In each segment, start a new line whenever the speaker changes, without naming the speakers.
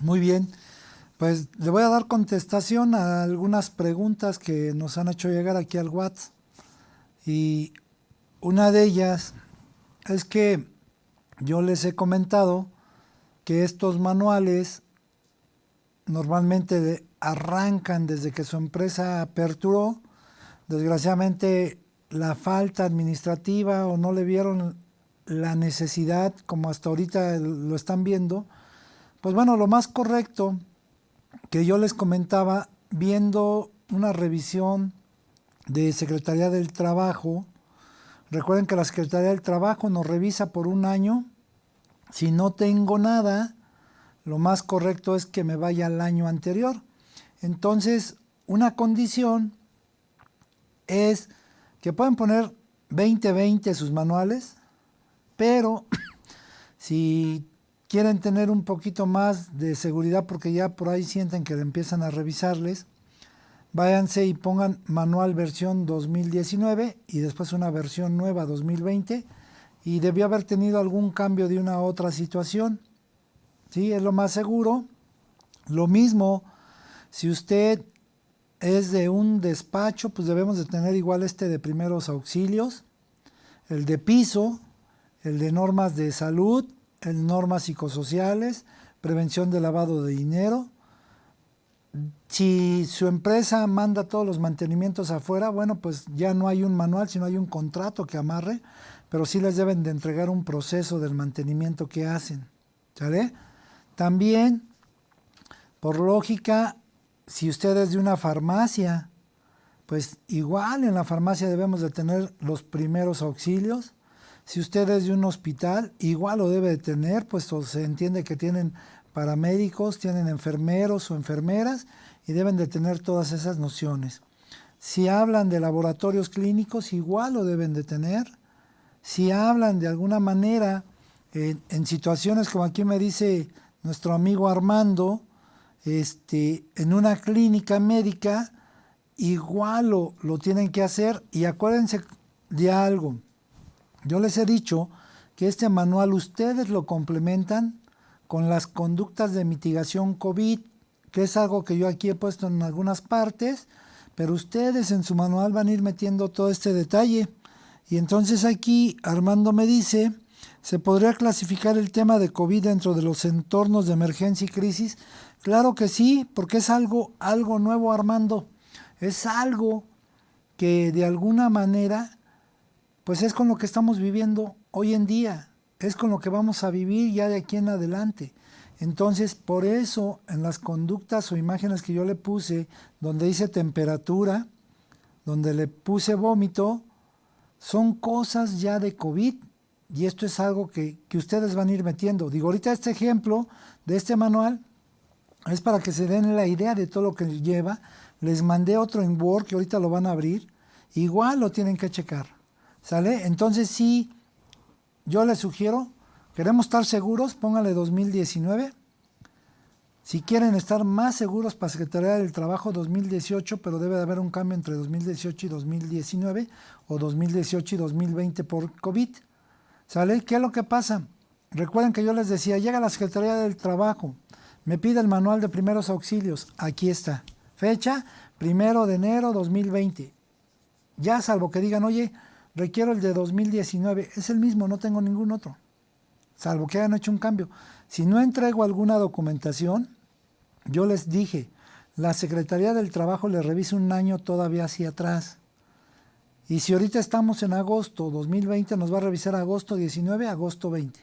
Muy bien, pues le voy a dar contestación a algunas preguntas que nos han hecho llegar aquí al WhatsApp. Y una de ellas es que yo les he comentado que estos manuales normalmente arrancan desde que su empresa aperturó. Desgraciadamente la falta administrativa o no le vieron la necesidad como hasta ahorita lo están viendo. Pues bueno, lo más correcto que yo les comentaba, viendo una revisión de Secretaría del Trabajo, recuerden que la Secretaría del Trabajo nos revisa por un año. Si no tengo nada, lo más correcto es que me vaya al año anterior. Entonces, una condición es que pueden poner 2020 sus manuales, pero si quieren tener un poquito más de seguridad porque ya por ahí sienten que empiezan a revisarles, váyanse y pongan manual versión 2019 y después una versión nueva 2020 y debió haber tenido algún cambio de una u otra situación. ¿Sí? Es lo más seguro. Lo mismo, si usted es de un despacho, pues debemos de tener igual este de primeros auxilios, el de piso, el de normas de salud, el normas psicosociales, prevención de lavado de dinero. Si su empresa manda todos los mantenimientos afuera, bueno, pues ya no hay un manual, sino hay un contrato que amarre, pero sí les deben de entregar un proceso del mantenimiento que hacen. ¿Sale? También, por lógica, si usted es de una farmacia, pues igual en la farmacia debemos de tener los primeros auxilios. Si usted es de un hospital, igual lo debe de tener, pues se entiende que tienen paramédicos, tienen enfermeros o enfermeras y deben de tener todas esas nociones. Si hablan de laboratorios clínicos, igual lo deben de tener. Si hablan de alguna manera en situaciones como aquí me dice nuestro amigo Armando, en una clínica médica, igual lo tienen que hacer. Y acuérdense de algo, yo les he dicho que este manual ustedes lo complementan con las conductas de mitigación COVID, que es algo que yo aquí he puesto en algunas partes, pero ustedes en su manual van a ir metiendo todo este detalle. Y entonces aquí Armando me dice, ¿se podría clasificar el tema de COVID dentro de los entornos de emergencia y crisis? Claro que sí, porque es algo nuevo, Armando. Es algo que de alguna manera, pues es con lo que estamos viviendo hoy en día. Es con lo que vamos a vivir ya de aquí en adelante. Entonces, por eso, en las conductas o imágenes que yo le puse, donde dice temperatura, donde le puse vómito, son cosas ya de COVID y esto es algo que ustedes van a ir metiendo. Digo, ahorita este ejemplo de este manual es para que se den la idea de todo lo que lleva. Les mandé otro en Word que ahorita lo van a abrir. Igual lo tienen que checar. ¿Sale? Entonces sí, yo les sugiero, queremos estar seguros, pónganle 2019. Si quieren estar más seguros para Secretaría del Trabajo 2018, pero debe de haber un cambio entre 2018 y 2019 o 2018 y 2020 por COVID. ¿Sale? ¿Qué es lo que pasa? Recuerden que yo les decía, llega la Secretaría del Trabajo, me pide el manual de primeros auxilios, aquí está. Fecha, 1 de enero 2020. Ya salvo que digan, oye, requiero el de 2019, es el mismo, no tengo ningún otro. Salvo que hayan hecho un cambio. Si no entrego alguna documentación, yo les dije, la Secretaría del Trabajo le revisa un año todavía hacia atrás. Y si ahorita estamos en agosto 2020, nos va a revisar agosto 19, agosto 20.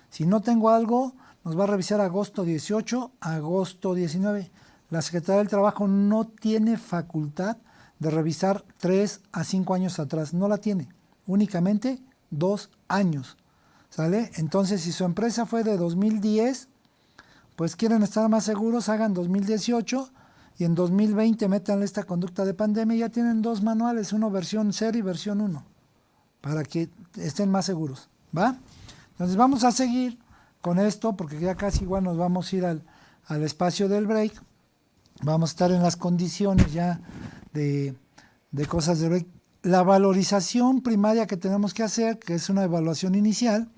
Si no tengo algo, nos va a revisar agosto 18, agosto 19. La Secretaría del Trabajo no tiene facultad de revisar 3 a 5 años atrás. No la tiene. Únicamente 2 años. ¿Sale? Entonces, si su empresa fue de 2010, pues quieren estar más seguros, hagan 2018 y en 2020 metan esta conducta de pandemia y ya tienen 2 manuales, uno versión 0 y versión 1, para que estén más seguros. ¿Va? Entonces vamos a seguir con esto porque ya casi igual nos vamos a ir al espacio del break. Vamos a estar en las condiciones ya de cosas de break. La valorización primaria que tenemos que hacer, que es una evaluación inicial,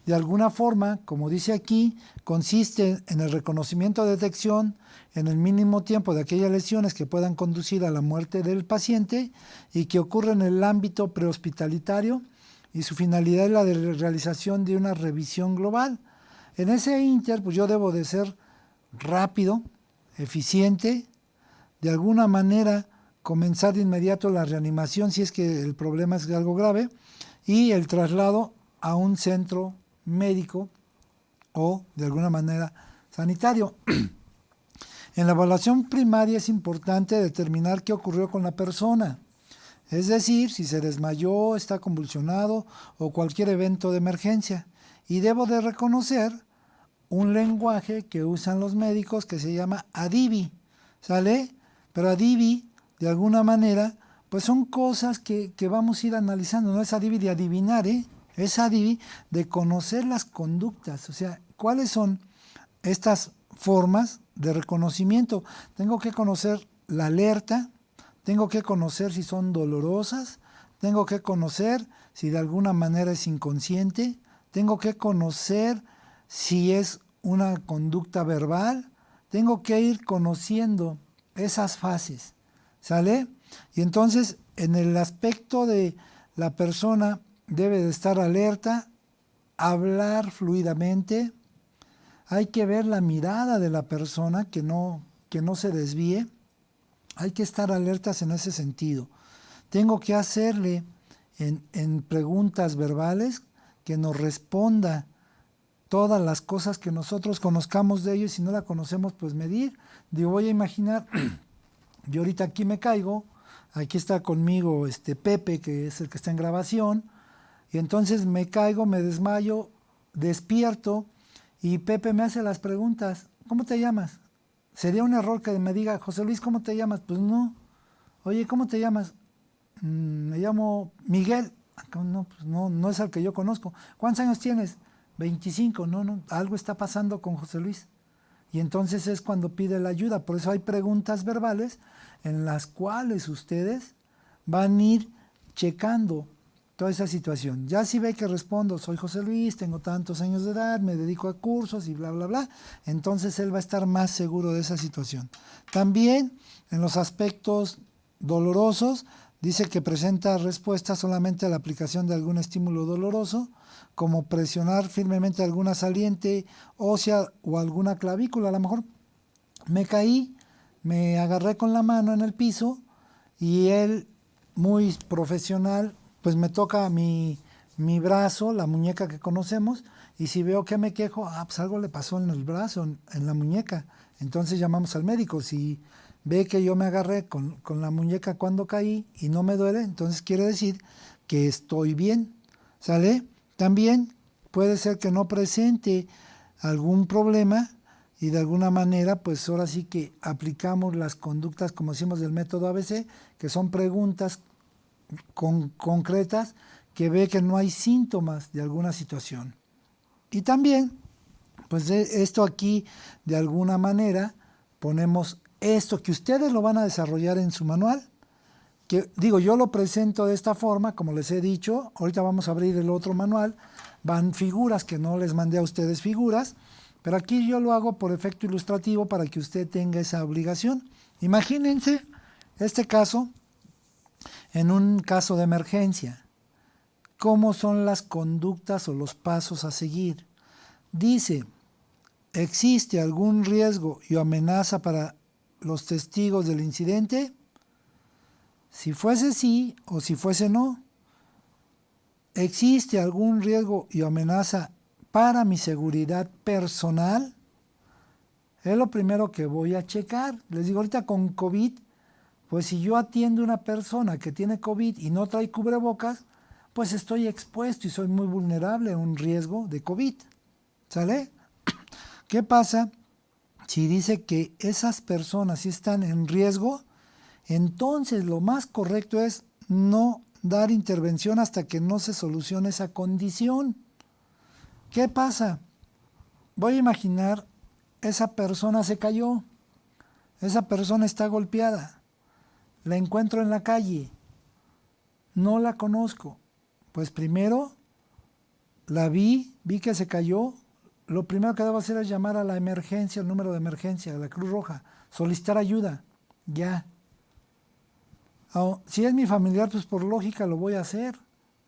de alguna forma, como dice aquí, consiste en el reconocimiento o detección en el mínimo tiempo de aquellas lesiones que puedan conducir a la muerte del paciente y que ocurren en el ámbito prehospitalitario, y su finalidad es la de realización de una revisión global. En ese ínter, pues yo debo de ser rápido, eficiente, de alguna manera comenzar de inmediato la reanimación si es que el problema es algo grave, y el traslado a un centro médico o de alguna manera sanitario. En la evaluación primaria es importante determinar qué ocurrió con la persona, es decir, si se desmayó, está convulsionado o cualquier evento de emergencia. Y debo de reconocer un lenguaje que usan los médicos que se llama ADIVI, ¿sale? Pero ADIVI, de alguna manera, pues son cosas que vamos a ir analizando, no es ADIVI de adivinar, es ADIVI de conocer las conductas, o sea, cuáles son estas formas de reconocimiento. Tengo que conocer la alerta, tengo que conocer si son dolorosas, tengo que conocer si de alguna manera es inconsciente, tengo que conocer si es una conducta verbal, tengo que ir conociendo esas fases, ¿sale? Y entonces, en el aspecto de la persona debe de estar alerta, hablar fluidamente, hay que ver la mirada de la persona que no se desvíe, hay que estar alertas en ese sentido. Tengo que hacerle en preguntas verbales que nos responda todas las cosas que nosotros conozcamos de ellos, y si no la conocemos, pues medir. Digo, voy a imaginar, yo ahorita aquí me caigo, aquí está conmigo Pepe, que es el que está en grabación, y entonces me caigo, me desmayo, despierto, y Pepe me hace las preguntas. ¿Cómo te llamas? Sería un error que me diga, José Luis, ¿cómo te llamas? Pues no. Oye, ¿cómo te llamas? Me llamo Miguel. No, pues no es el que yo conozco. ¿Cuántos años tienes? 25. No, algo está pasando con José Luis. Y entonces es cuando pide la ayuda. Por eso hay preguntas verbales en las cuales ustedes van a ir checando toda esa situación. Ya si ve que respondo, soy José Luis, tengo tantos años de edad, me dedico a cursos y bla, bla, bla, entonces él va a estar más seguro de esa situación. También en los aspectos dolorosos, dice que presenta respuesta solamente a la aplicación de algún estímulo doloroso, como presionar firmemente alguna saliente ósea o alguna clavícula. A lo mejor me caí, me agarré con la mano en el piso y él, muy profesional, pues me toca mi brazo, la muñeca que conocemos, y si veo que me quejo, pues algo le pasó en el brazo, en la muñeca. Entonces llamamos al médico. Si ve que yo me agarré con la muñeca cuando caí y no me duele, entonces quiere decir que estoy bien, ¿sale? También puede ser que no presente algún problema y de alguna manera, pues ahora sí que aplicamos las conductas, como decimos, del método ABC, que son preguntas concretas que ve que no hay síntomas de alguna situación. Y también, pues esto aquí, de alguna manera, ponemos esto que ustedes lo van a desarrollar en su manual, que digo, yo lo presento de esta forma, como les he dicho. Ahorita vamos a abrir el otro manual, van figuras que no les mandé a ustedes figuras, pero aquí yo lo hago por efecto ilustrativo para que usted tenga esa obligación. Imagínense este caso, en un caso de emergencia, ¿cómo son las conductas o los pasos a seguir? Dice, ¿existe algún riesgo y amenaza para los testigos del incidente? Si fuese sí o si fuese no. ¿Existe algún riesgo y amenaza para mi seguridad personal? Es lo primero que voy a checar. Les digo, ahorita con COVID, pues si yo atiendo a una persona que tiene COVID y no trae cubrebocas, pues estoy expuesto y soy muy vulnerable a un riesgo de COVID. ¿Sale? ¿Qué pasa si dice que esas personas sí están en riesgo? Entonces lo más correcto es no dar intervención hasta que no se solucione esa condición. ¿Qué pasa? Voy a imaginar, esa persona se cayó, esa persona está golpeada, la encuentro en la calle, no la conozco. Pues primero la vi que se cayó, lo primero que debo hacer es llamar a la emergencia, el número de emergencia, a la Cruz Roja, solicitar ayuda, ya. Si es mi familiar, pues por lógica lo voy a hacer,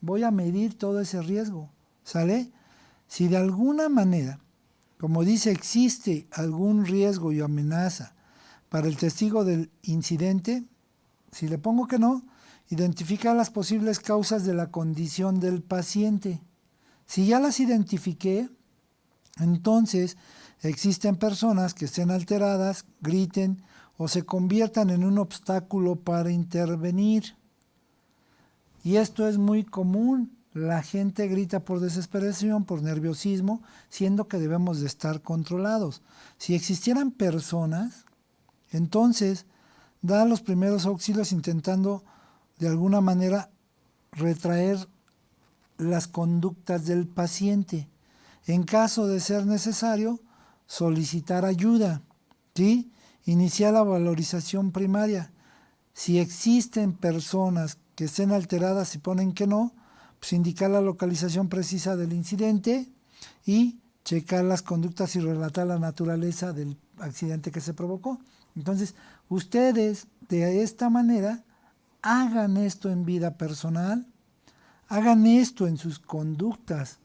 voy a medir todo ese riesgo, ¿sale? Si de alguna manera, como dice, existe algún riesgo y amenaza para el testigo del incidente, si le pongo que no, identifica las posibles causas de la condición del paciente. Si ya las identifiqué, entonces existen personas que estén alteradas, griten o se conviertan en un obstáculo para intervenir. Y esto es muy común. La gente grita por desesperación, por nerviosismo, siendo que debemos de estar controlados. Si existieran personas, entonces da los primeros auxilios intentando de alguna manera retraer las conductas del paciente. En caso de ser necesario, solicitar ayuda, ¿sí? Iniciar la valorización primaria. Si existen personas que estén alteradas y ponen que no, pues indicar la localización precisa del incidente y checar las conductas y relatar la naturaleza del accidente que se provocó. Entonces, ustedes de esta manera hagan esto en vida personal, hagan esto en sus conductas,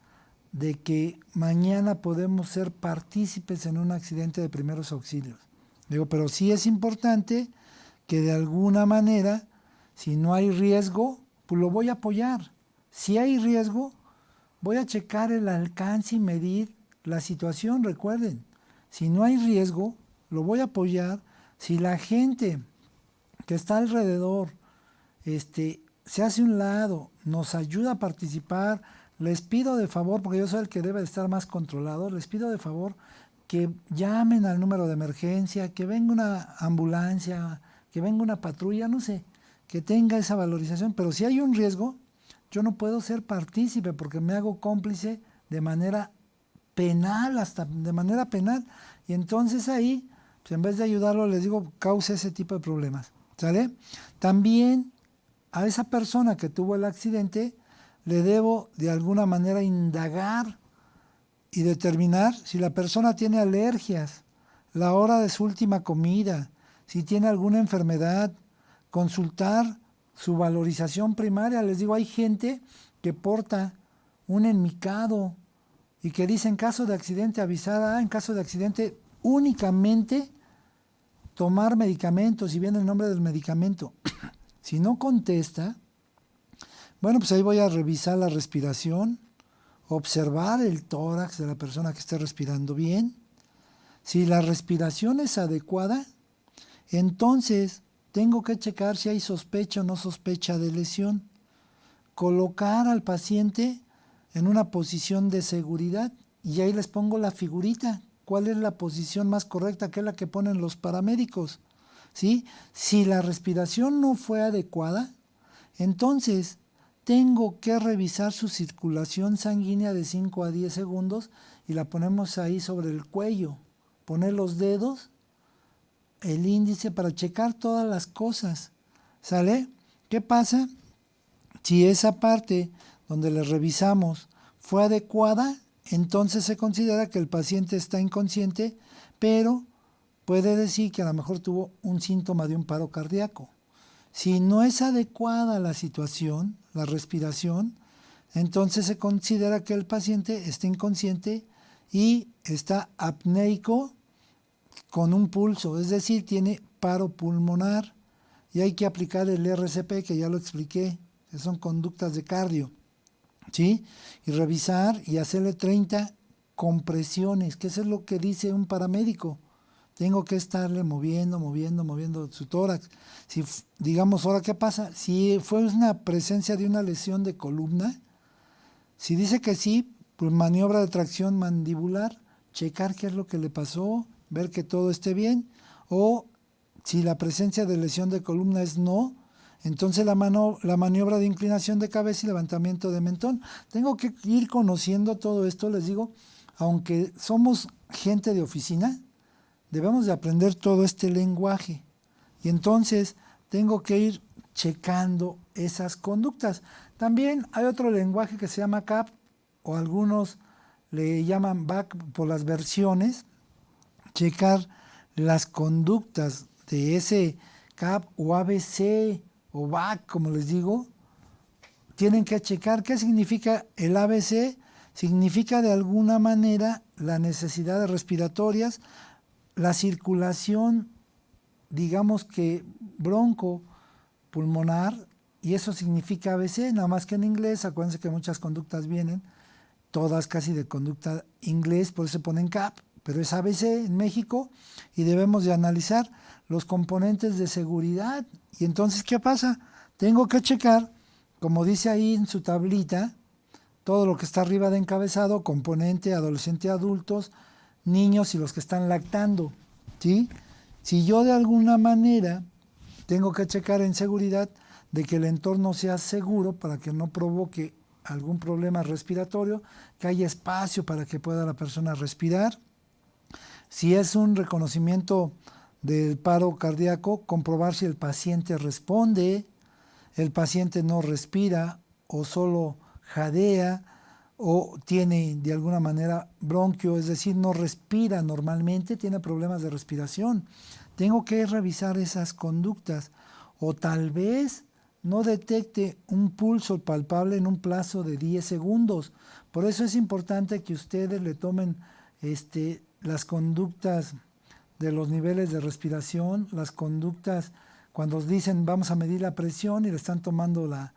de que mañana podemos ser partícipes en un accidente de primeros auxilios. Digo, pero sí es importante que de alguna manera, si no hay riesgo, pues lo voy a apoyar. Si hay riesgo, voy a checar el alcance y medir la situación, recuerden. Si no hay riesgo, lo voy a apoyar. Si la gente que está alrededor se hace un lado, nos ayuda a participar, les pido de favor, porque yo soy el que debe de estar más controlado, les pido de favor que llamen al número de emergencia, que venga una ambulancia, que venga una patrulla, no sé, que tenga esa valorización. Pero si hay un riesgo, yo no puedo ser partícipe porque me hago cómplice de manera penal, hasta de manera penal. Y entonces ahí, pues en vez de ayudarlo, les digo, causa ese tipo de problemas. ¿Sale? También a esa persona que tuvo el accidente le debo de alguna manera indagar y determinar si la persona tiene alergias, la hora de su última comida, si tiene alguna enfermedad, consultar su valorización primaria. Les digo, hay gente que porta un enmicado y que dice en caso de accidente avisada, en caso de accidente únicamente tomar medicamentos, y viene el nombre del medicamento. Si no contesta, bueno, pues ahí voy a revisar la respiración, observar el tórax de la persona que esté respirando bien. Si la respiración es adecuada, entonces tengo que checar si hay sospecha o no sospecha de lesión. Colocar al paciente en una posición de seguridad y ahí les pongo la figurita. ¿Cuál es la posición más correcta? Que es la que ponen los paramédicos, ¿sí? Si la respiración no fue adecuada, entonces tengo que revisar su circulación sanguínea de 5 a 10 segundos y la ponemos ahí sobre el cuello. Poner los dedos, el índice para checar todas las cosas. ¿Sale? ¿Qué pasa? Si esa parte donde le revisamos fue adecuada, entonces se considera que el paciente está inconsciente, pero puede decir que a lo mejor tuvo un síntoma de un paro cardíaco. Si no es adecuada la situación, la respiración, entonces se considera que el paciente está inconsciente y está apneico con un pulso, es decir, tiene paro pulmonar y hay que aplicar el RCP, que ya lo expliqué, que son conductas de cardio, ¿sí? Y revisar y hacerle 30 compresiones, que eso es lo que dice un paramédico. Tengo que estarle moviendo su tórax. Si, digamos, ahora, ¿qué pasa? Si fue una presencia de una lesión de columna, si dice que sí, pues maniobra de tracción mandibular, checar qué es lo que le pasó, ver que todo esté bien, o si la presencia de lesión de columna es no, entonces la maniobra de inclinación de cabeza y levantamiento de mentón. Tengo que ir conociendo todo esto, les digo, aunque somos gente de oficina, debemos de aprender todo este lenguaje. Y entonces tengo que ir checando esas conductas. También hay otro lenguaje que se llama CAP, o algunos le llaman back por las versiones, checar las conductas de ese CAP o ABC o BAC, como les digo. Tienen que checar qué significa el ABC. Significa de alguna manera la necesidad de respiratorias, la circulación, digamos que broncopulmonar, y eso significa ABC, nada más que en inglés. Acuérdense que muchas conductas vienen, todas casi de conducta inglés, por eso se ponen CAP, pero es ABC en México, y debemos de analizar los componentes de seguridad. Y entonces, ¿qué pasa? Tengo que checar, como dice ahí en su tablita, todo lo que está arriba de encabezado: componente, adolescente, adultos, niños y los que están lactando, ¿sí? Si yo de alguna manera tengo que checar en seguridad de que el entorno sea seguro para que no provoque algún problema respiratorio, que haya espacio para que pueda la persona respirar. Si es un reconocimiento del paro cardíaco, comprobar si el paciente responde, el paciente no respira o solo jadea o tiene de alguna manera bronquio, es decir, no respira normalmente, tiene problemas de respiración. Tengo que revisar esas conductas, o tal vez no detecte un pulso palpable en un plazo de 10 segundos. Por eso es importante que ustedes le tomen las conductas de los niveles de respiración, las conductas cuando dicen vamos a medir la presión y le están tomando la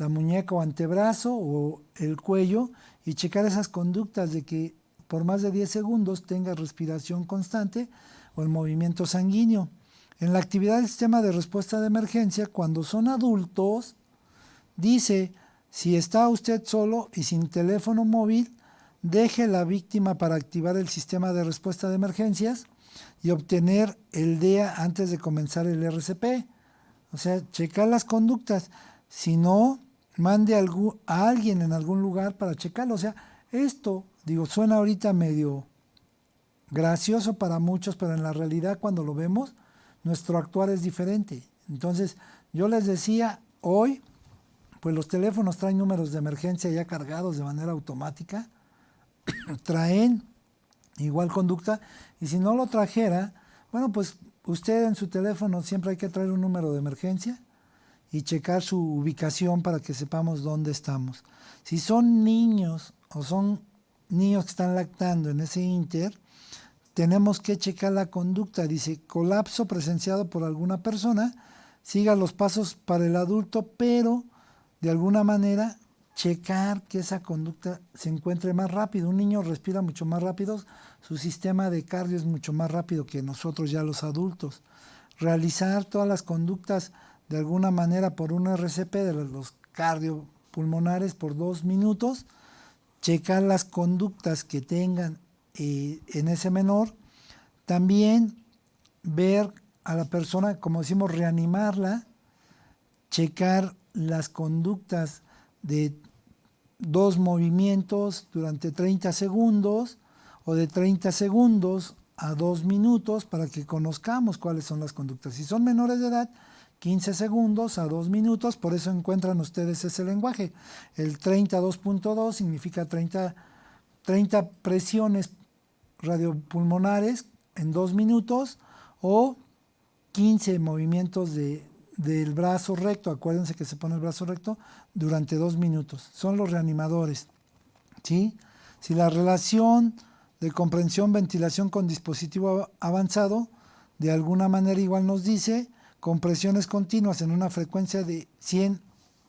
muñeca o antebrazo o el cuello, y checar esas conductas de que por más de 10 segundos tenga respiración constante o el movimiento sanguíneo. En la actividad del sistema de respuesta de emergencia, cuando son adultos, dice: si está usted solo y sin teléfono móvil, deje la víctima para activar el sistema de respuesta de emergencias y obtener el DEA antes de comenzar el RCP. O sea, checar las conductas. Si no, mande a alguien en algún lugar para checarlo. O sea, esto, digo, suena ahorita medio gracioso para muchos, pero en la realidad cuando lo vemos, nuestro actuar es diferente. Entonces, yo les decía, hoy, pues los teléfonos traen números de emergencia ya cargados de manera automática, traen igual conducta, y si no lo trajera, bueno, pues usted en su teléfono siempre hay que traer un número de emergencia y checar su ubicación para que sepamos dónde estamos. Si son niños o son niños que están lactando en ese inter, tenemos que checar la conducta. Dice: colapso presenciado por alguna persona, siga los pasos para el adulto, pero de alguna manera checar que esa conducta se encuentre más rápido. Un niño respira mucho más rápido, su sistema de cardio es mucho más rápido que nosotros ya los adultos. Realizar todas las conductas de alguna manera por un RCP de los cardiopulmonares por 2 minutos, checar las conductas que tengan en ese menor, también ver a la persona, como decimos, reanimarla, checar las conductas de 2 movimientos durante 30 segundos o de 30 segundos a 2 minutos para que conozcamos cuáles son las conductas. Si son menores de edad, 15 segundos a 2 minutos, por eso encuentran ustedes ese lenguaje. El 32.2 significa 30 presiones radiopulmonares en 2 minutos o 15 movimientos del brazo recto. Acuérdense que se pone el brazo recto durante 2 minutos. Son los reanimadores, ¿sí? Si la relación de comprensión, ventilación con dispositivo avanzado, de alguna manera igual nos dice compresiones continuas en una frecuencia de 100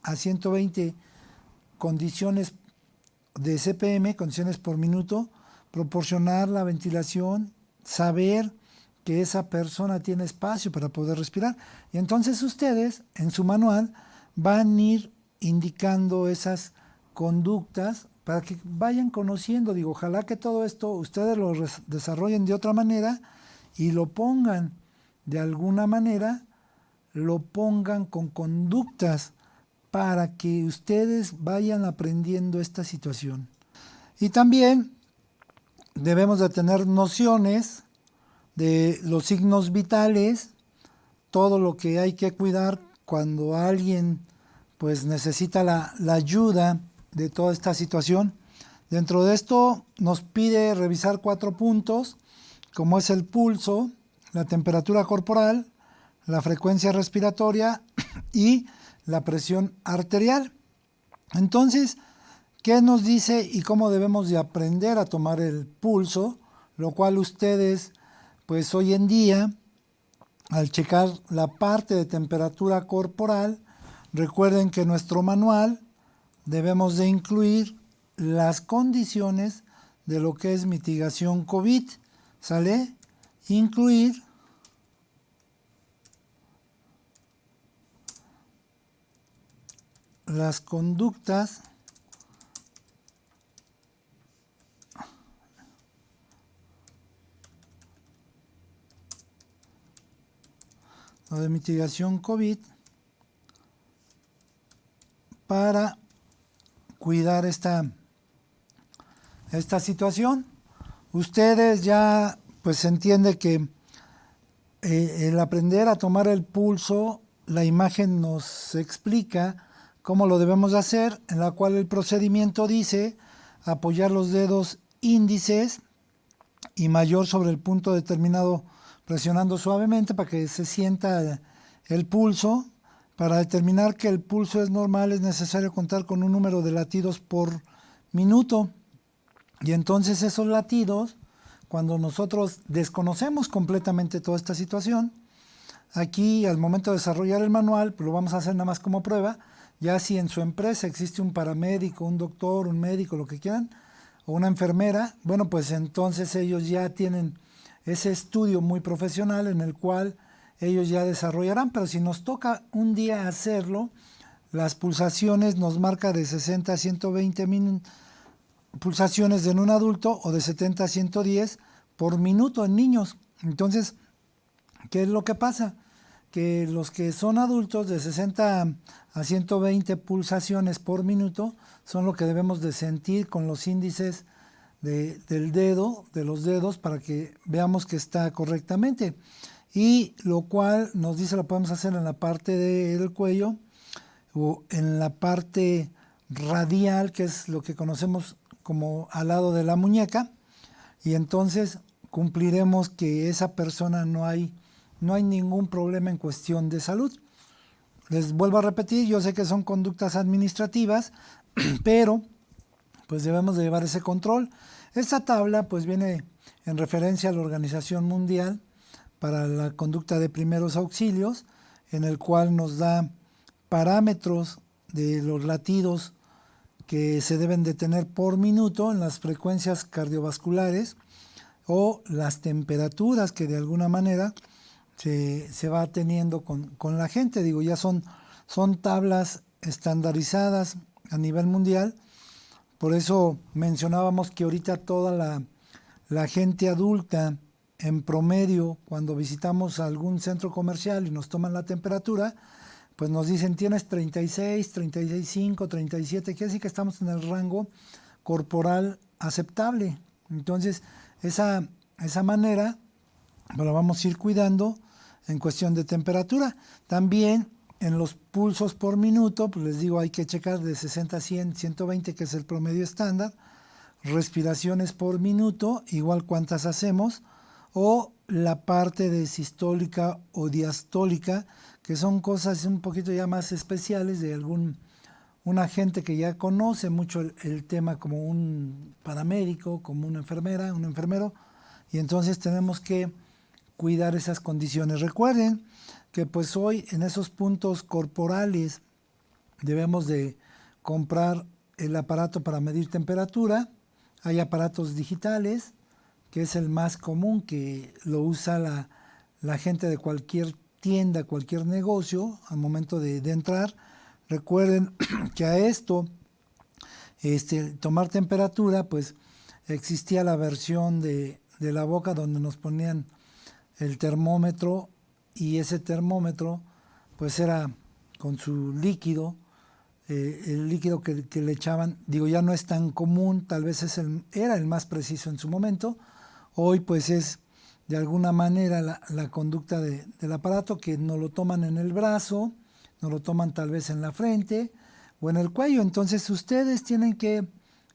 a 120 condiciones de CPM, condiciones por minuto, proporcionar la ventilación, saber que esa persona tiene espacio para poder respirar. Y entonces ustedes en su manual van a ir indicando esas conductas para que vayan conociendo. Digo, ojalá que todo esto ustedes lo desarrollen de otra manera y lo pongan de alguna manera, lo pongan con conductas para que ustedes vayan aprendiendo esta situación. Y también debemos de tener nociones de los signos vitales, todo lo que hay que cuidar cuando alguien pues necesita la ayuda de toda esta situación. Dentro de esto nos pide revisar 4 puntos, como es el pulso, la temperatura corporal, la frecuencia respiratoria y la presión arterial. Entonces, ¿qué nos dice y cómo debemos de aprender a tomar el pulso? Lo cual ustedes, pues hoy en día, al checar la parte de temperatura corporal, recuerden que en nuestro manual debemos de incluir las condiciones de lo que es mitigación COVID, ¿sale? Incluir las conductas de mitigación COVID para cuidar esta situación. Ustedes ya pues entiende que el aprender a tomar el pulso, la imagen nos explica cómo lo debemos de hacer, en la cual el procedimiento dice apoyar los dedos índices y mayor sobre el punto determinado, presionando suavemente para que se sienta el pulso. Para determinar que el pulso es normal es necesario contar con un número de latidos por minuto. Y entonces esos latidos, cuando nosotros desconocemos completamente toda esta situación, aquí al momento de desarrollar el manual, pues lo vamos a hacer nada más como prueba. Ya si en su empresa existe un paramédico, un doctor, un médico, lo que quieran, o una enfermera, bueno, pues entonces ellos ya tienen ese estudio muy profesional en el cual ellos ya desarrollarán, pero si nos toca un día hacerlo, las pulsaciones nos marca de 60 a 120 pulsaciones en un adulto o de 70 a 110 por minuto en niños. Entonces, ¿qué es lo que pasa? Que los que son adultos de 60 a 120 pulsaciones por minuto son lo que debemos de sentir con los índices del dedo, de los dedos, para que veamos que está correctamente. Y lo cual nos dice lo podemos hacer en la parte del cuello o en la parte radial, que es lo que conocemos como al lado de la muñeca, y entonces cumpliremos que esa persona no hay ningún problema en cuestión de salud. Les vuelvo a repetir, yo sé que son conductas administrativas, pero pues debemos de llevar ese control. Esta tabla pues viene en referencia a la Organización Mundial para la Conducta de Primeros Auxilios, en el cual nos da parámetros de los latidos que se deben de tener por minuto en las frecuencias cardiovasculares o las temperaturas que de alguna manera se va teniendo con la gente. Digo, ya son tablas estandarizadas a nivel mundial. Por eso mencionábamos que ahorita toda la gente adulta, en promedio, cuando visitamos algún centro comercial y nos toman la temperatura, pues nos dicen tienes 36, 36.5, 37, quiere decir que estamos en el rango corporal aceptable. Entonces, esa manera pues la vamos a ir cuidando en cuestión de temperatura. También en los pulsos por minuto, pues les digo, hay que checar de 60 a 100, 120, que es el promedio estándar. Respiraciones por minuto, igual cuántas hacemos, o la parte de sistólica o diastólica, que son cosas un poquito ya más especiales de una gente que ya conoce mucho el tema, como un paramédico, como una enfermera, un enfermero, y entonces tenemos que cuidar esas condiciones. Recuerden que pues hoy en esos puntos corporales debemos de comprar el aparato para medir temperatura. Hay aparatos digitales, que es el más común, que lo usa la gente de cualquier tienda, cualquier negocio al momento de entrar. Recuerden que a esto, tomar temperatura, pues existía la versión de la boca donde nos ponían el termómetro, y ese termómetro pues era con su líquido, el líquido que le echaban. Digo, ya no es tan común, tal vez era el más preciso en su momento. Hoy pues es de alguna manera la conducta del aparato, que no lo toman en el brazo, no lo toman tal vez en la frente o en el cuello. Entonces ustedes tienen que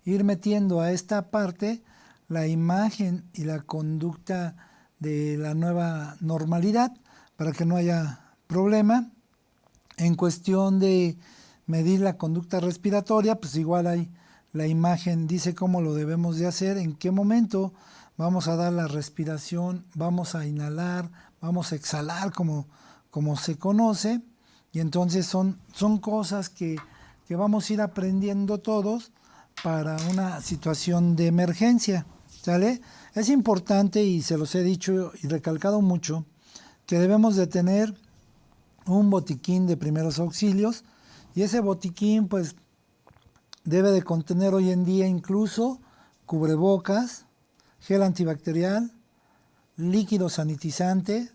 ir metiendo a esta parte la imagen y la conducta de la nueva normalidad para que no haya problema. En cuestión de medir la conducta respiratoria, pues igual hay la imagen, dice cómo lo debemos de hacer, en qué momento vamos a dar la respiración, vamos a inhalar, vamos a exhalar como se conoce, y entonces son cosas que vamos a ir aprendiendo todos para una situación de emergencia, ¿sale? Es importante, y se los he dicho y recalcado mucho, que debemos de tener un botiquín de primeros auxilios, y ese botiquín pues debe de contener hoy en día incluso cubrebocas, gel antibacterial, líquido sanitizante,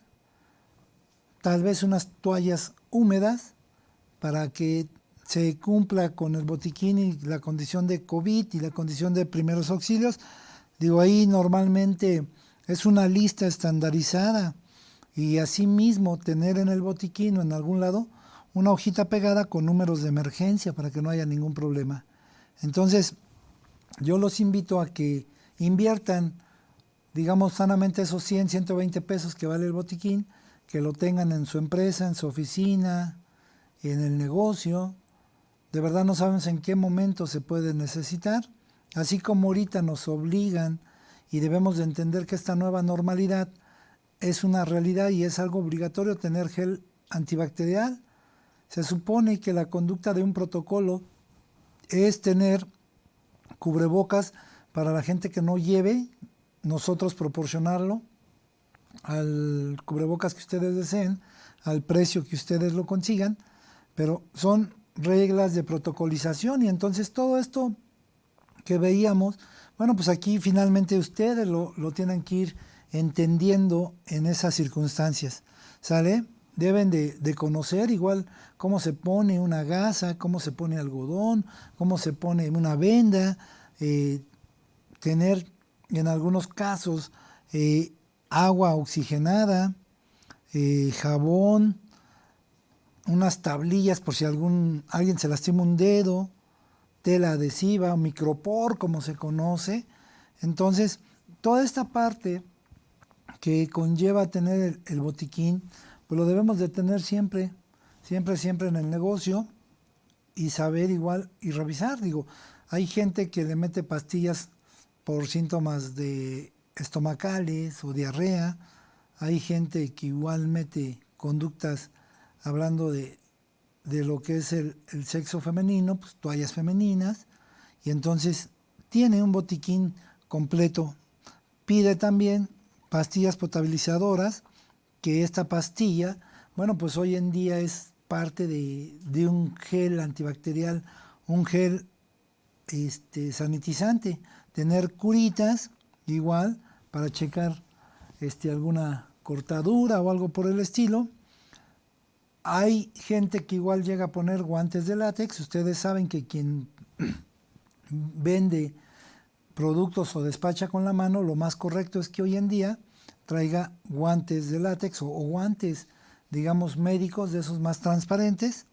tal vez unas toallas húmedas para que se cumpla con el botiquín y la condición de COVID y la condición de primeros auxilios. Digo, ahí normalmente es una lista estandarizada, y asimismo tener en el botiquín o en algún lado una hojita pegada con números de emergencia para que no haya ningún problema. Entonces, yo los invito a que inviertan, digamos, sanamente esos 100, 120 pesos que vale el botiquín, que lo tengan en su empresa, en su oficina, en el negocio. De verdad no sabemos en qué momento se puede necesitar. Así como ahorita nos obligan y debemos de entender que esta nueva normalidad es una realidad y es algo obligatorio tener gel antibacterial. Se supone que la conducta de un protocolo es tener cubrebocas para la gente que no lleve, nosotros proporcionarlo al cubrebocas que ustedes deseen, al precio que ustedes lo consigan, pero son reglas de protocolización, y entonces todo esto que veíamos, bueno, pues aquí finalmente ustedes lo tienen que ir entendiendo en esas circunstancias, ¿sale? Deben de conocer igual cómo se pone una gasa, cómo se pone algodón, cómo se pone una venda, tener en algunos casos agua oxigenada, jabón, unas tablillas por si alguien se lastima un dedo, tela adhesiva, micropor como se conoce. Entonces, toda esta parte que conlleva tener el botiquín, pues lo debemos de tener siempre, siempre, siempre en el negocio, y saber igual y revisar. Digo, hay gente que le mete pastillas por síntomas de estomacales o diarrea, hay gente que igual mete conductas hablando de lo que es el sexo femenino, pues toallas femeninas, y entonces tiene un botiquín completo. Pide también pastillas potabilizadoras, que esta pastilla, bueno, pues hoy en día es parte de un gel antibacterial, un gel sanitizante. Tener curitas igual para checar alguna cortadura o algo por el estilo. Hay gente que igual llega a poner guantes de látex. Ustedes saben que quien vende productos o despacha con la mano, lo más correcto es que hoy en día traiga guantes de látex o guantes, digamos, médicos, de esos más transparentes.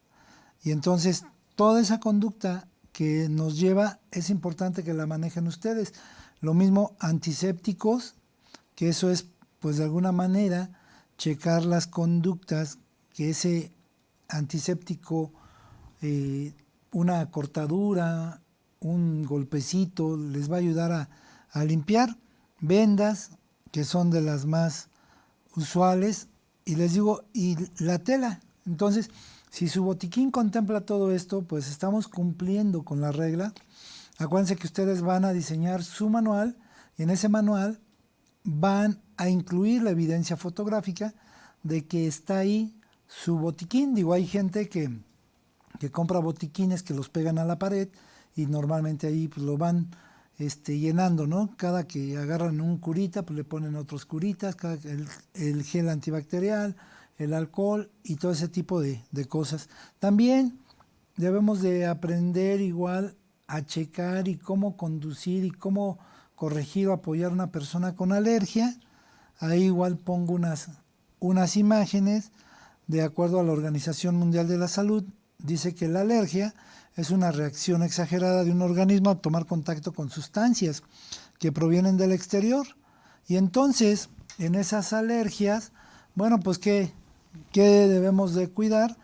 Y entonces toda esa conducta que nos lleva es importante que la manejen ustedes. Lo mismo antisépticos, que eso es pues de alguna manera checar las conductas que ese antiséptico, una cortadura, un golpecito, les va a ayudar a limpiar. Vendas, que son de las más usuales, y les digo, y la tela. Entonces, si su botiquín contempla todo esto, pues estamos cumpliendo con la regla. Acuérdense que ustedes van a diseñar su manual, y en ese manual van a incluir la evidencia fotográfica de que está ahí su botiquín. Digo, hay gente que compra botiquines que los pegan a la pared, y normalmente ahí pues lo van llenando, ¿no? Cada que agarran un curita, pues le ponen otros curitas, el gel antibacterial, el alcohol y todo ese tipo de cosas. También debemos de aprender igual a checar y cómo conducir y cómo corregir o apoyar a una persona con alergia. Ahí igual pongo unas imágenes de acuerdo a la Organización Mundial de la Salud. Dice que la alergia es una reacción exagerada de un organismo a tomar contacto con sustancias que provienen del exterior. Y entonces, en esas alergias, bueno, pues ¿qué debemos de cuidar?